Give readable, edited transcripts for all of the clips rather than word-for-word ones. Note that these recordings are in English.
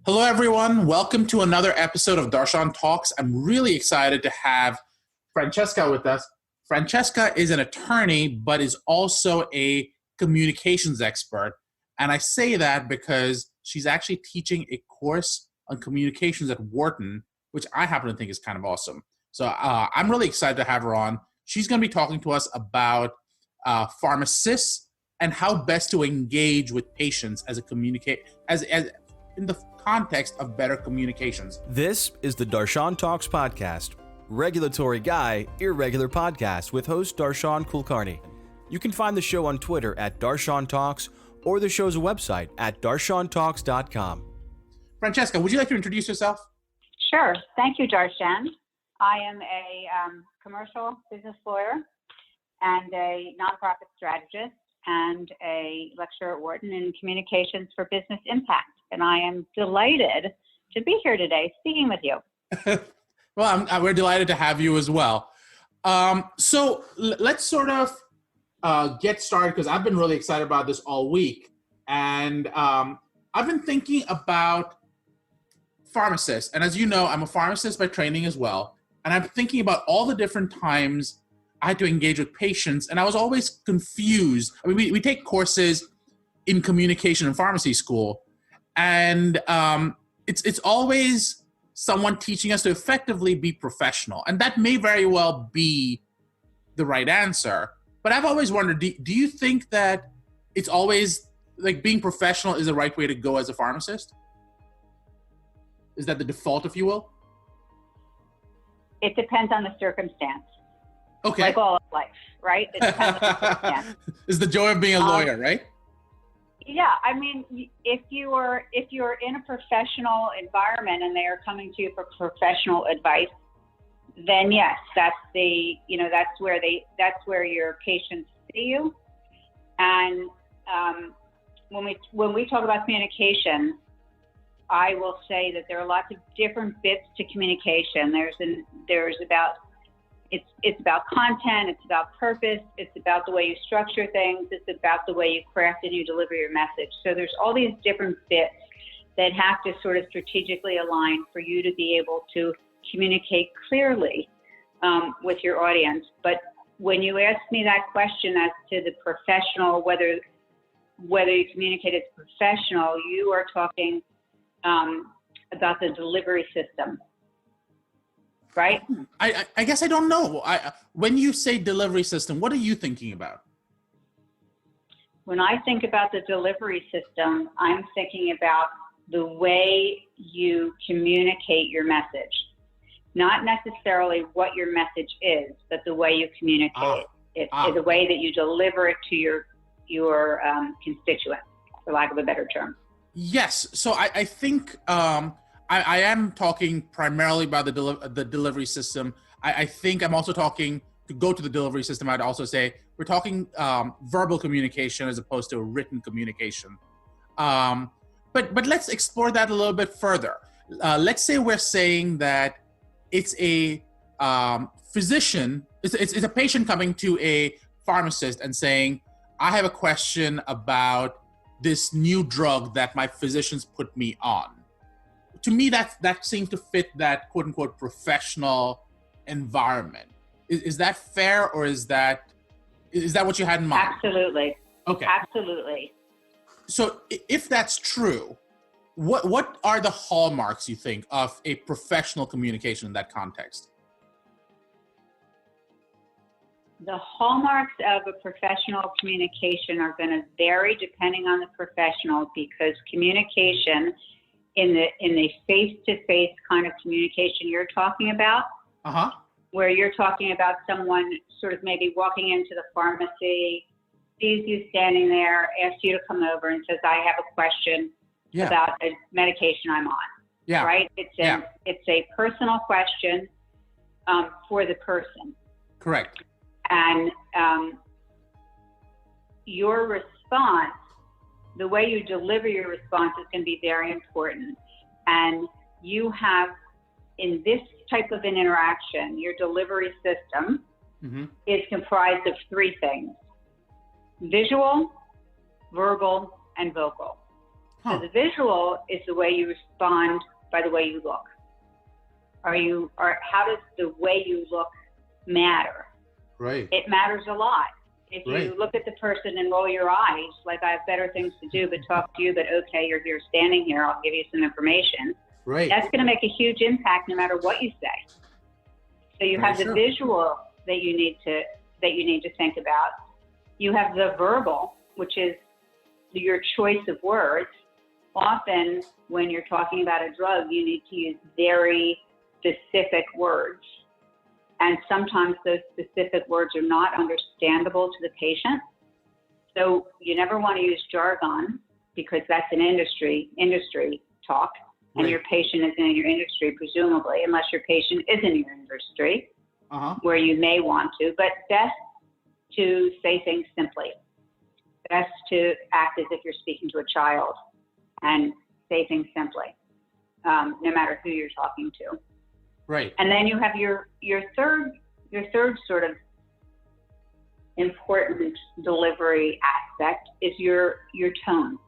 Hello, everyone. Welcome to another episode of Darshan Talks. I'm really excited to have Francesca with us. Francesca is an attorney, but is also a communications expert. And I say that because she's actually teaching a course on communications at Wharton, which I happen to think is kind of awesome. So I'm really excited to have her on. She's going to be talking to us about pharmacists and how best to engage with patients as in the context of better communications. This is the Darshan Talks podcast, regulatory guy, irregular podcast with host Darshan Kulkarni. You can find the show on Twitter at Darshan Talks or the show's website at darshantalks.com. Francesca, would you like to introduce yourself? Sure. Thank you, Darshan. I am a commercial business lawyer and a nonprofit strategist and a lecturer at Wharton in communications for business impact. And I am delighted to be here today speaking with you. Well, we're delighted to have you as well. So let's sort of get started because I've been really excited about this all week. And I've been thinking about pharmacists. And as you know, I'm a pharmacist by training as well. And I'm thinking about all the different times I had to engage with patients. And I was always confused. I mean, we take courses in communication in pharmacy school. And it's always someone teaching us to effectively be professional. And that may very well be the right answer. But I've always wondered, do you think that it's always, like, being professional is the right way to go as a pharmacist? Is that the default, if you will? It depends on the circumstance. Okay. Like all of life, right? It depends on the circumstance. It's the joy of being a lawyer, right? Yeah, I mean, if you're in a professional environment and they are coming to you for professional advice, then yes, that's where your patients see you. And when we talk about communication, I will say that there are lots of different bits to communication. It's about content, it's about purpose, it's about the way you structure things, it's about the way you craft and you deliver your message. So there's all these different bits that have to sort of strategically align for you to be able to communicate clearly with your audience. But when you ask me that question as to the professional, whether you communicate as professional, you are talking about the delivery system. Right? I guess I don't know. When you say delivery system, what are you thinking about? When I think about the delivery system, I'm thinking about the way you communicate your message. Not necessarily what your message is, but the way you communicate it. The way that you deliver it to your constituents, for lack of a better term. Yes. So I think I am talking primarily about the delivery system. I think I'm also talking, to go to the delivery system, I'd also say we're talking verbal communication as opposed to written communication. But let's explore that a little bit further. Let's say we're saying that it's a physician, it's a patient coming to a pharmacist and saying, I have a question about this new drug that my physicians put me on. To me, that seems to fit that quote unquote professional environment. Is that fair, or is that what you had in mind? Absolutely. Okay. Absolutely. So if that's true, what are the hallmarks, you think, of a professional communication in that context? The hallmarks of a professional communication are going to vary depending on the professional, because communication in the face-to-face kind of communication you're talking about, where you're talking about someone sort of maybe walking into the pharmacy, sees you standing there, asks you to come over and says, I have a question about a medication I'm on. Yeah. Right? It's a personal question for the person. Correct. And your response, the way you deliver your response is going to be very important. And you have, in this type of an interaction, your delivery system is comprised of three things: visual, verbal, and vocal. So the visual is the way you respond by the way you look. How does the way you look matter? Right. It matters a lot. If you Right. look at the person and roll your eyes, like I have better things to do but talk to you, but okay, you're here standing here, I'll give you some information. Right. That's going to make a huge impact no matter what you say. So you have the visual that you need to think about. You have the verbal, which is your choice of words. Often when you're talking about a drug, you need to use very specific words. And sometimes those specific words are not understandable to the patient. So you never want to use jargon because that's an industry talk. And Right. your patient isn't in your industry, presumably, unless your patient is in your industry, where you may want to. But best to say things simply. Best to act as if you're speaking to a child and say things simply, no matter who you're talking to. Right. And then you have your third sort of important delivery aspect is your tone.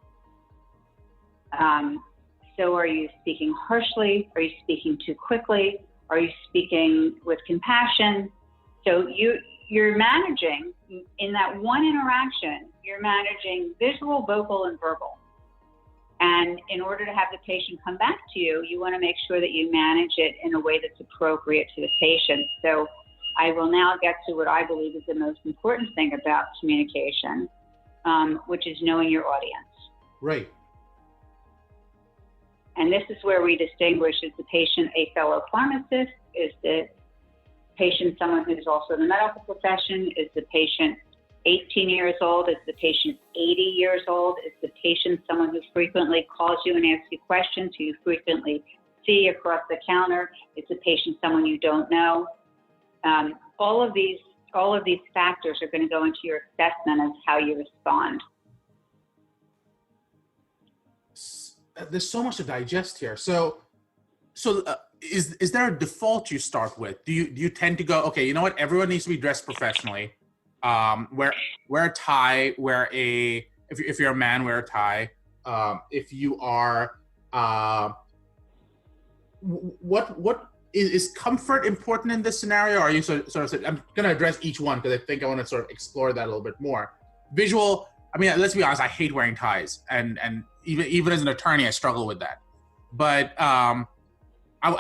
So are you speaking harshly? Are you speaking too quickly? Are you speaking with compassion? So you're managing, in that one interaction, you're managing visual, vocal, and verbal. And in order to have the patient come back to you, you want to make sure that you manage it in a way that's appropriate to the patient. So I will now get to what I believe is the most important thing about communication, which is knowing your audience. Right. And this is where we distinguish, is the patient a fellow pharmacist? Is the patient someone who's also in the medical profession? Is the patient 18 years old? Is the patient 80 years old? Is the patient someone who frequently calls you and asks you questions, who you frequently see across the counter? Is the patient someone you don't know? All of these factors are going to go into your assessment of how you respond. There's so much to digest here. So is there a default you start with? Do you tend to go, okay, you know what? Everyone needs to be dressed professionally. Wear a tie. If you're a man, wear a tie. If you are, what is comfort important in this scenario? Or are you sort of I'm going to address each one because I think I want to sort of explore that a little bit more. Visual. I mean, let's be honest. I hate wearing ties, and even as an attorney, I struggle with that. But I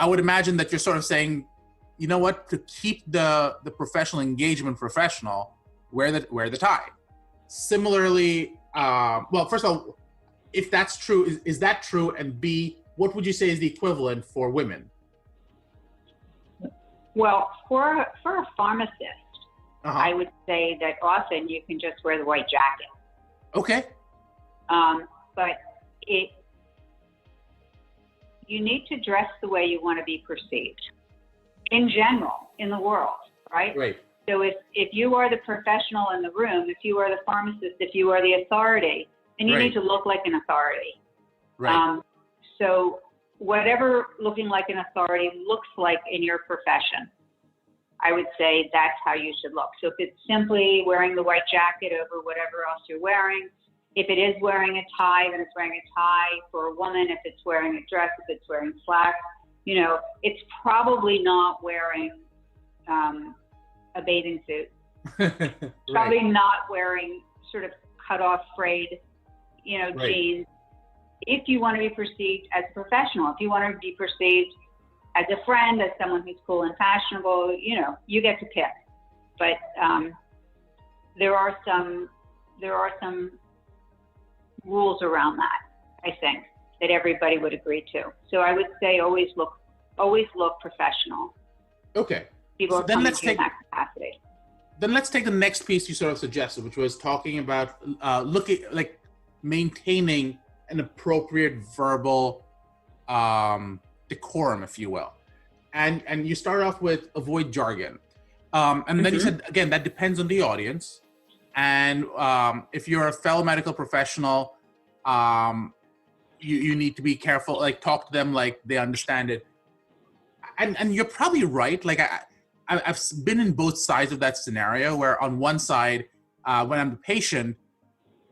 would imagine that you're sort of saying, you know what, to keep the professional engagement professional, wear the tie. Similarly, well, first of all, if that's true, is that true? And B, what would you say is the equivalent for women? Well, for a pharmacist, I would say that often you can just wear the white jacket. Okay. But you need to dress the way you want to be perceived in general, in the world, right? Right. So if you are the professional in the room, if you are the pharmacist, if you are the authority, then you need to look like an authority. Right. So whatever looking like an authority looks like in your profession, I would say that's how you should look. So if it's simply wearing the white jacket over whatever else you're wearing, if it is wearing a tie, then it's wearing a tie. For a woman, if it's wearing a dress, if it's wearing slacks, it's probably not wearing a bathing suit. Right. Probably not wearing sort of cut off frayed, jeans. If you want to be perceived as a professional, if you want to be perceived as a friend, as someone who's cool and fashionable, you get to pick. But there are some rules around that, I think, that everybody would agree to. So I would say always look professional. Okay. People So are then coming let's to you in take that capacity. Then let's take the next piece you sort of suggested, which was talking about looking like maintaining an appropriate verbal decorum, if you will. And you start off with avoid jargon. And then you said, again, that depends on the audience. And if you're a fellow medical professional, you need to be careful, like talk to them like they understand it. And you're probably right. Like I've been in both sides of that scenario where on one side, when I'm the patient,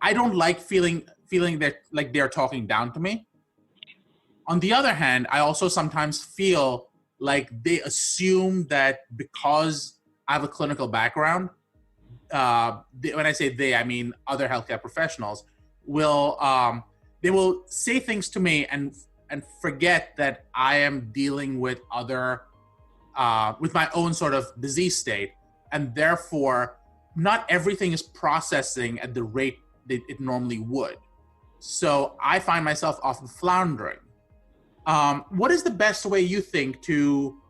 I don't like feeling feeling that like they're talking down to me. On the other hand, I also sometimes feel like they assume that because I have a clinical background, when I say they, I mean other healthcare professionals, they will say things to me and forget that I am dealing with with my own sort of disease state, and therefore not everything is processing at the rate that it normally would. So I find myself often floundering. What is the best way you think to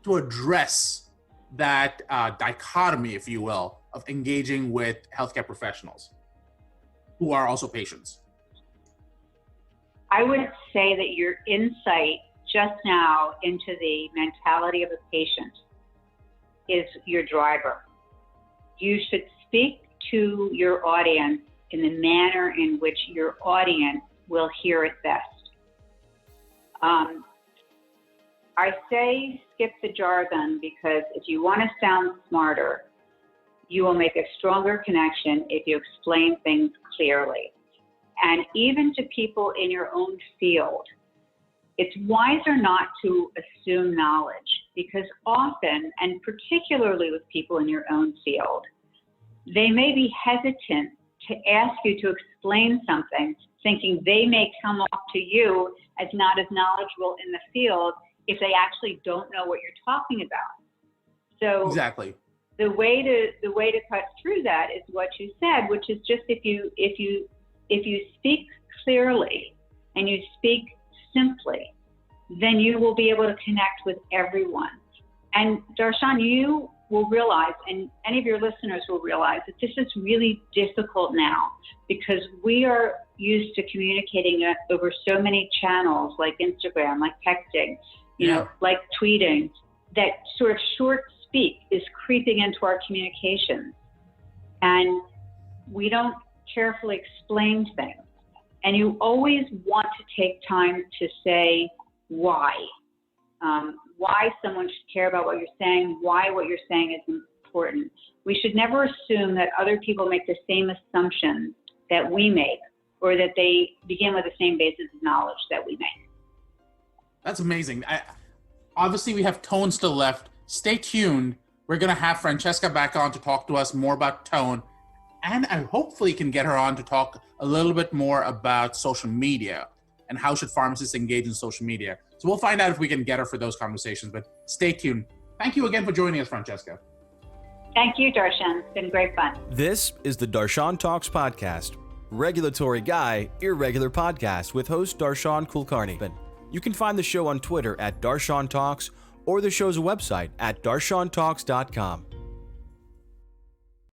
address that dichotomy, if you will, of engaging with healthcare professionals who are also patients? I would say that your insight just now into the mentality of a patient is your driver. You should speak to your audience in the manner in which your audience will hear it best. I say skip the jargon because if you want to sound smarter, you will make a stronger connection if you explain things clearly. And even to people in your own field, it's wiser not to assume knowledge, because often, and particularly with people in your own field, they may be hesitant to ask you to explain something, thinking they may come off to you as not as knowledgeable in the field if they actually don't know what you're talking about. So exactly, the way to cut through that is what you said, which is just if you speak clearly and you speak simply, then you will be able to connect with everyone. And Darshan, you will realize, and any of your listeners will realize, that this is really difficult now because we are used to communicating over so many channels like Instagram, like texting, you know, like tweeting, that sort of short speak is creeping into our communications. And we don't carefully explain things. And you always want to take time to say why someone should care about what you're saying, why what you're saying is important. We should never assume that other people make the same assumptions that we make, or that they begin with the same basis of knowledge that we make. That's amazing. Obviously, we have tone still left. Stay tuned. We're going to have Francesca back on to talk to us more about tone. And I hopefully can get her on to talk a little bit more about social media and how should pharmacists engage in social media. So we'll find out if we can get her for those conversations, but stay tuned. Thank you again for joining us, Francesca. Thank you, Darshan. It's been great fun. This is the Darshan Talks podcast. Regulatory Guy, Irregular Podcast with host Darshan Kulkarni. You can find the show on Twitter at Darshan Talks or the show's website at darshantalks.com.